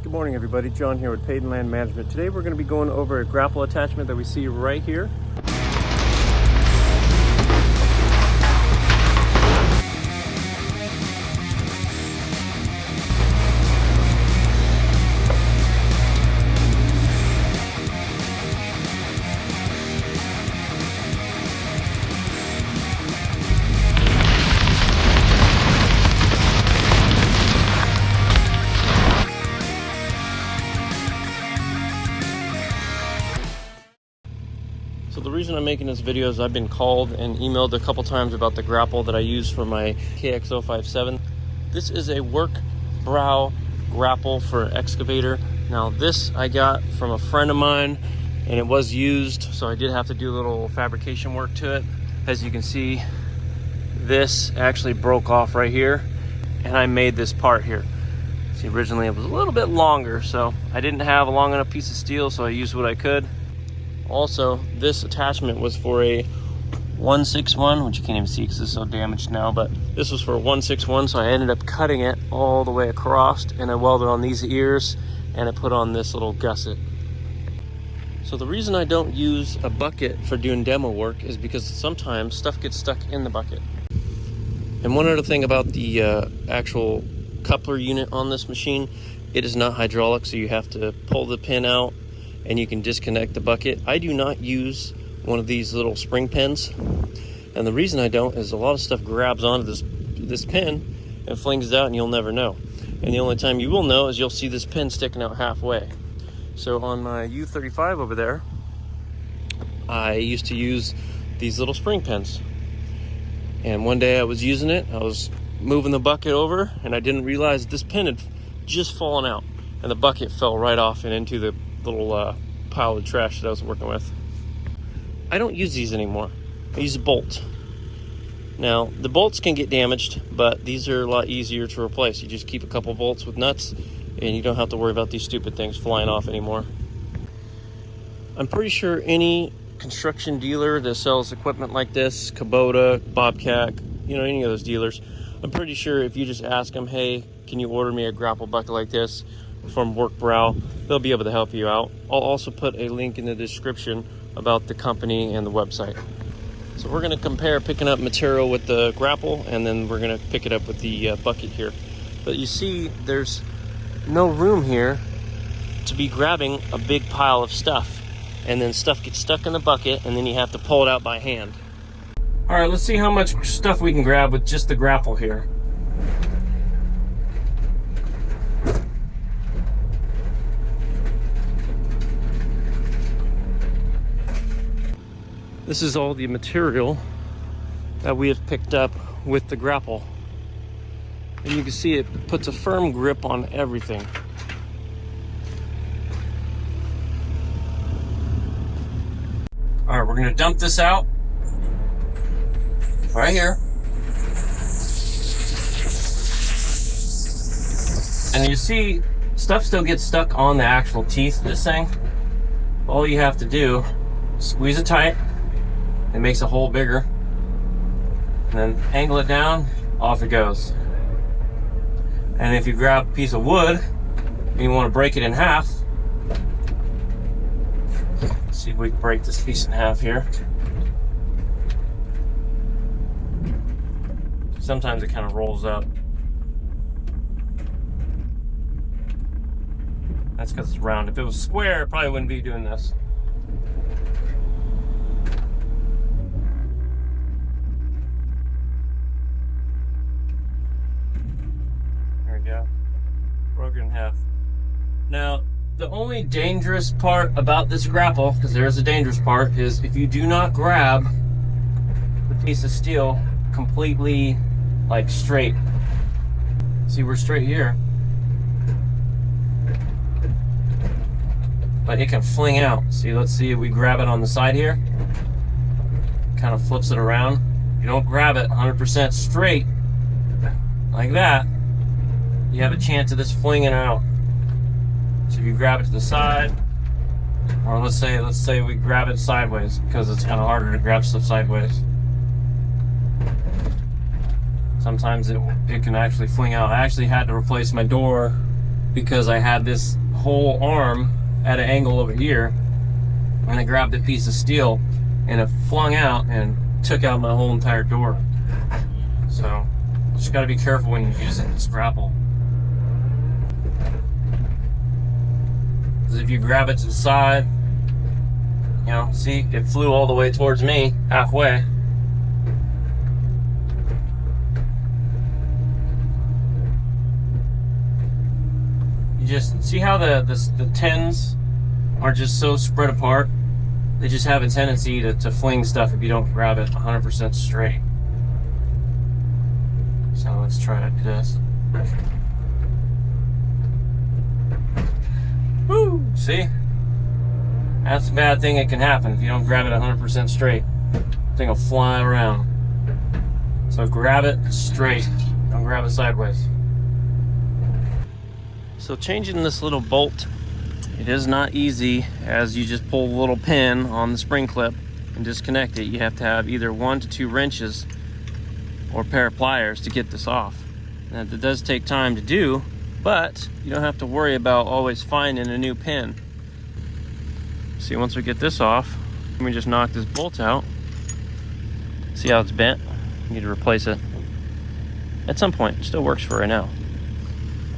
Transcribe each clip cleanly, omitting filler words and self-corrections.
Good morning everybody, John here with Paid Land Management. Today we're going to be going over a grapple attachment that we see right here. So the reason I'm making this video is I've been called and emailed a couple times about the grapple that I use for my Kx057. This is a work brow grapple for excavator. Now this I got from a friend of mine and it was used, so I did have to do a little fabrication work to it. As you can see, this actually broke off right here and I made this part here. See, originally it was a little bit longer, so I didn't have a long enough piece of steel, so I used what I could. Also, this attachment was for a 161, which you can't even see because it's so damaged now, but this was for a 161, so I ended up cutting it all the way across, and I welded on these ears, and I put on this little gusset. So the reason I don't use a bucket for doing demo work is because sometimes stuff gets stuck in the bucket. And one other thing about the actual coupler unit on this machine, it is not hydraulic, so you have to pull the pin out and you can disconnect the bucket. I do not use one of these little spring pins, and the reason I don't is a lot of stuff grabs onto this pin and flings it out and you'll never know. And the only time you will know is you'll see this pin sticking out halfway. So on my U35 over there, I used to use these little spring pins, and one day I was using it, I was moving the bucket over and I didn't realize this pin had just fallen out and the bucket fell right off and into the little pile of trash that I was working with. I don't use these anymore. I use a bolt. Now, the bolts can get damaged, but these are a lot easier to replace. You just keep a couple bolts with nuts, and you don't have to worry about these stupid things flying off anymore. I'm pretty sure any construction dealer that sells equipment like this, Kubota, Bobcat, any of those dealers, I'm pretty sure if you just ask them, hey, can you order me a grapple bucket like this from Work Brow, they'll be able to help you out. I'll also put a link in the description about the company and the website. So we're going to compare picking up material with the grapple, and then we're going to pick it up with the bucket here. But you see, there's no room here to be grabbing a big pile of stuff, and then stuff gets stuck in the bucket, and then you have to pull it out by hand. All right, let's see how much stuff we can grab with just the grapple here. This is all the material that we have picked up with the grapple. And you can see it puts a firm grip on everything. All right, we're gonna dump this out right here. And you see, stuff still gets stuck on the actual teeth of this thing. All you have to do, squeeze it tight. It makes a hole bigger, and then angle it down, off it goes. And if you grab a piece of wood and you want to break it in half, let's see if we can break this piece in half here. Sometimes it kind of rolls up. That's because it's round. If it was square, it probably wouldn't be doing this. Broken in half. Now, the only dangerous part about this grapple, because there is a dangerous part, is if you do not grab the piece of steel completely like straight. See, we're straight here, but it can fling out. See, let's see if we grab it on the side here. Kind of flips it around. You don't grab it 100% straight like that, you have a chance of this flinging out. So if you grab it to the side, or let's say we grab it sideways, because it's kind of harder to grab stuff sideways. Sometimes it can actually fling out. I actually had to replace my door because I had this whole arm at an angle over here, and I grabbed a piece of steel and it flung out and took out my whole entire door. So just got to be careful when you're using this grapple. Because if you grab it to the side, you know, see, it flew all the way towards me, halfway. You just see how the tins are just so spread apart. They just have a tendency to fling stuff if you don't grab it 100% straight. So let's try to do this. Woo! See? That's a bad thing that can happen if you don't grab it 100% straight. The thing will fly around. So grab it straight. Don't grab it sideways. So changing this little bolt, it is not easy, as you just pull a little pin on the spring clip and disconnect it. You have to have either 1 to 2 wrenches or a pair of pliers to get this off. Now, that does take time to do, but you don't have to worry about always finding a new pin. See, once we get this off, let me just knock this bolt out. See how it's bent? You need to replace it. At some point, it still works for right now.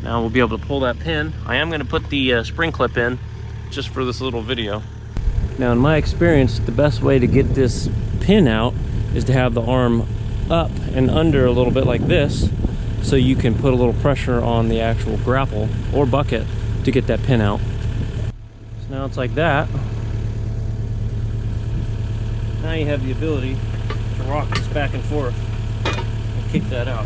Now we'll be able to pull that pin. I am going to put the spring clip in just for this little video. Now in my experience, the best way to get this pin out is to have the arm up and under a little bit like this, so you can put a little pressure on the actual grapple or bucket to get that pin out. So now it's like that. Now you have the ability to rock this back and forth and kick that out.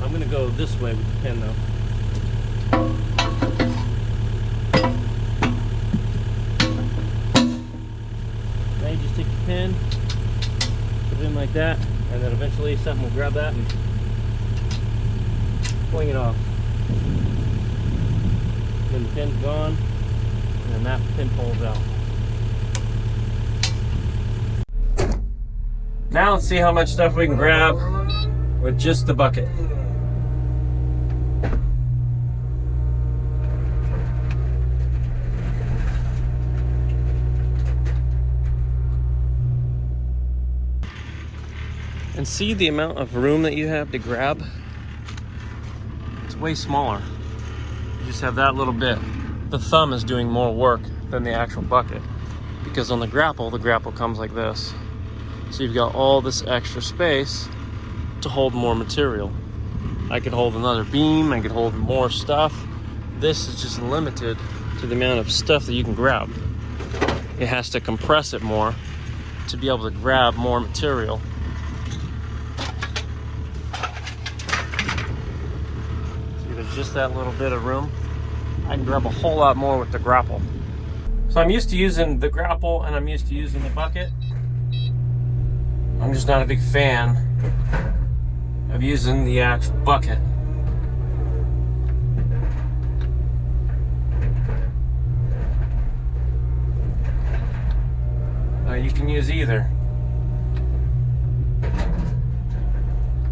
I'm going to go this way with the pin though. Now you just take the pin, put it in like that, and then eventually something will grab that and fling it off. Then the pin's gone, and then that pin pulls out. Now let's see how much stuff we can grab with just the bucket. And see the amount of room that you have to grab? It's way smaller. You just have that little bit. The thumb is doing more work than the actual bucket, because on the grapple comes like this. So you've got all this extra space to hold more material. I could hold another beam, I could hold more stuff. This is just limited to the amount of stuff that you can grab. It has to compress it more to be able to grab more material. See, there's just that little bit of room. I can grab a whole lot more with the grapple. So I'm used to using the grapple and I'm used to using the bucket. I'm just not a big fan of using the actual bucket. You can use either.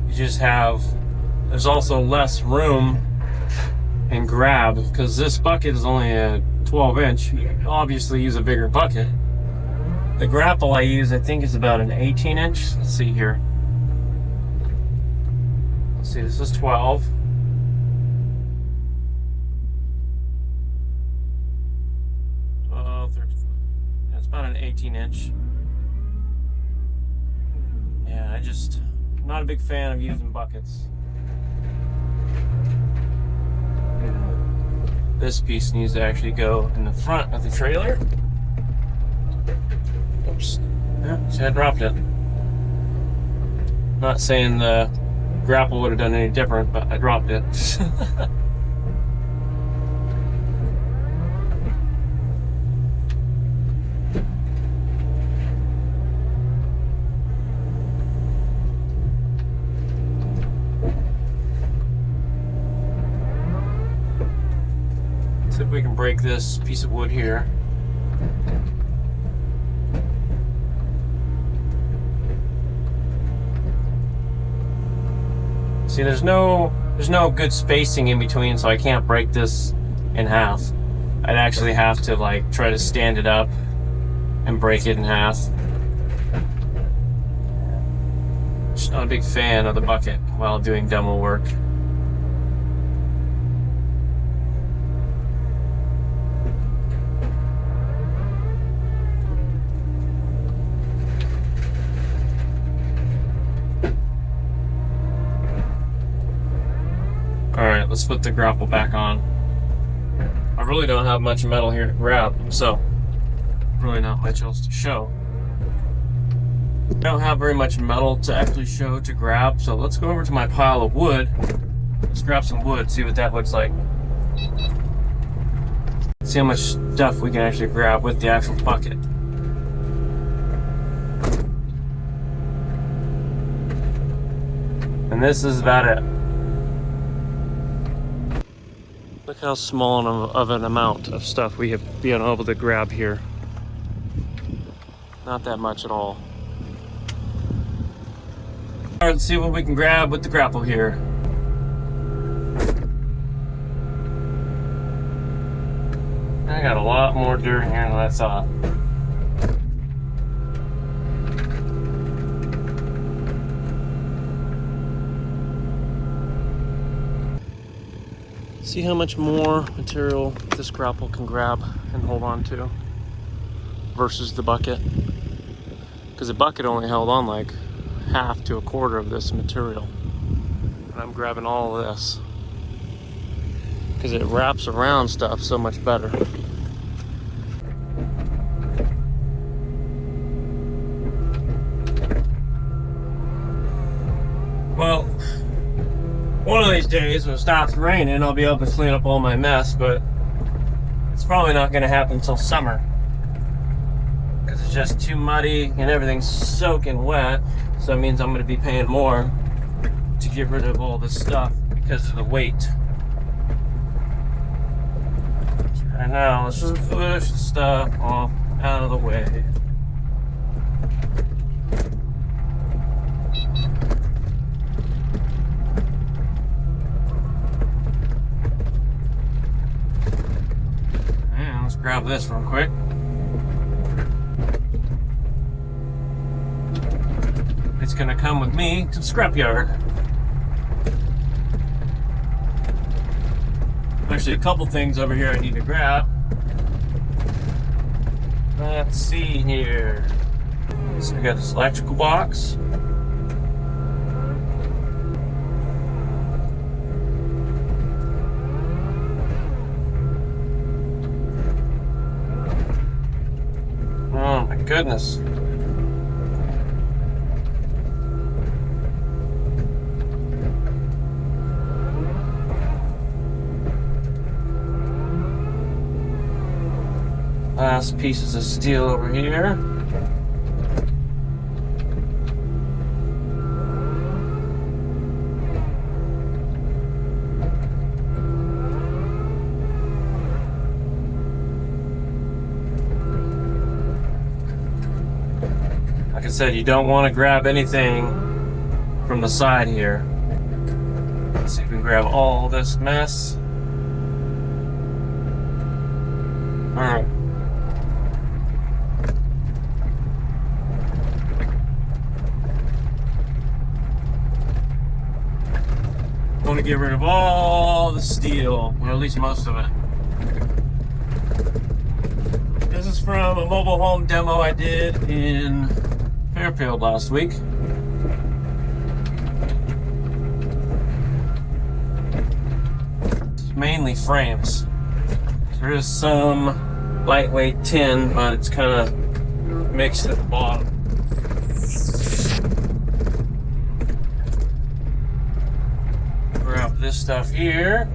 You just have, there's also less room and grab, because this bucket is only a 12-inch. You obviously use a bigger bucket. The grapple I use, I think, is about an 18-inch. Let's see here. Let's see, this is 12. That's about an 18-inch. Yeah, I'm not a big fan of using buckets. This piece needs to actually go in the front of the trailer. Oops. Yeah, see, I dropped it. Not saying the grapple would have done any different, but I dropped it. break this piece of wood here. See, there's no good spacing in between, so I can't break this in half. I'd actually have to like try to stand it up and break it in half. Just not a big fan of the bucket while doing demo work. Alright, let's put the grapple back on. I really don't have much metal here to grab, so really not much else to show. I don't have very much metal to actually show to grab, so let's go over to my pile of wood. Let's grab some wood, see what that looks like. See how much stuff we can actually grab with the actual bucket. And this is about it. Look how small of an amount of stuff we have been able to grab here. Not that much at all. Alright, let's see what we can grab with the grapple here. I got a lot more dirt in here than I thought. See how much more material this grapple can grab and hold on to versus the bucket. Because the bucket only held on like half to a quarter of this material. And I'm grabbing all of this because it wraps around stuff so much better. Well, one of these days when it stops raining, I'll be able to clean up all my mess, but it's probably not going to happen until summer because it's just too muddy and everything's soaking wet. So it means I'm going to be paying more to get rid of all this stuff because of the weight. Right now, let's just push the stuff off out of the way. And let's grab this real quick. It's gonna come with me to the scrapyard. Actually, a couple things over here I need to grab. Let's see here. So we got this electrical box. Oh my goodness. Last pieces of steel over here. Like I said, you don't want to grab anything from the side here. Let's see if we can grab all this mess. Alright. I want to get rid of all the steel, or at least most of it. This is from a mobile home demo I did in Fairfield last week. It's mainly frames. There is some lightweight tin, but it's kind of mixed at the bottom. Grab this stuff here.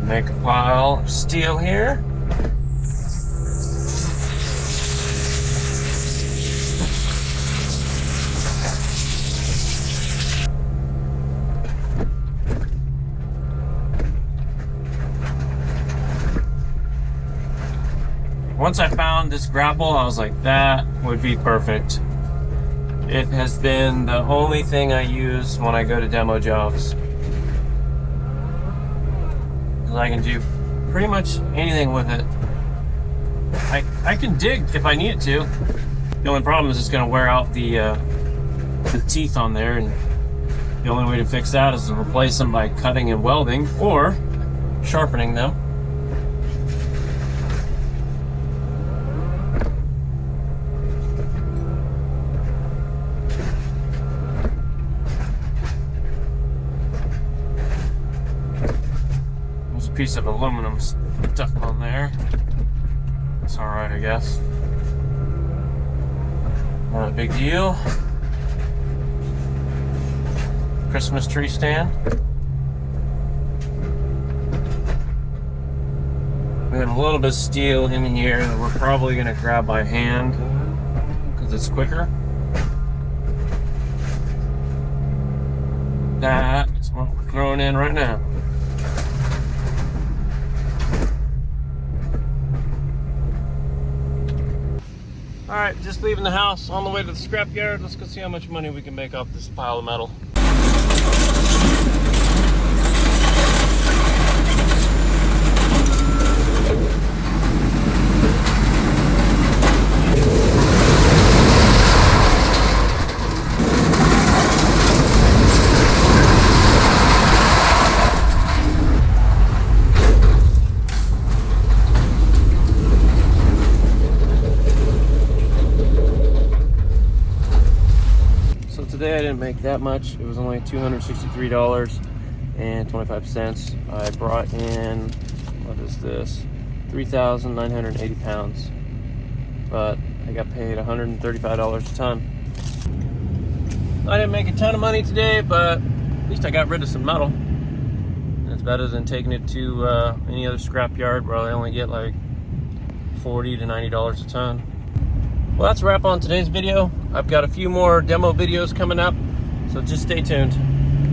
Make a pile of steel here. Once I found this grapple, I was like, that would be perfect. It has been the only thing I use when I go to demo jobs. I can do pretty much anything with it. I can dig if I need to. The only problem is it's going to wear out the teeth on there, and the only way to fix that is to replace them by cutting and welding or sharpening them. Piece of aluminum stuck on there. It's alright, I guess. Not a big deal. Christmas tree stand. We have a little bit of steel in here that we're probably going to grab by hand because it's quicker. That is what we're throwing in right now. Alright, just leaving the house on the way to the scrapyard. Let's go see how much money we can make off this pile of metal. Today I didn't make that much. It was only $263.25. I brought in, what is this, 3,980 pounds, but I got paid $135 a ton. I didn't make a ton of money today, but at least I got rid of some metal. That's better than taking it to any other scrapyard where I only get like $40 to $90 a ton. Well, that's a wrap on today's video. I've got a few more demo videos coming up, so just stay tuned.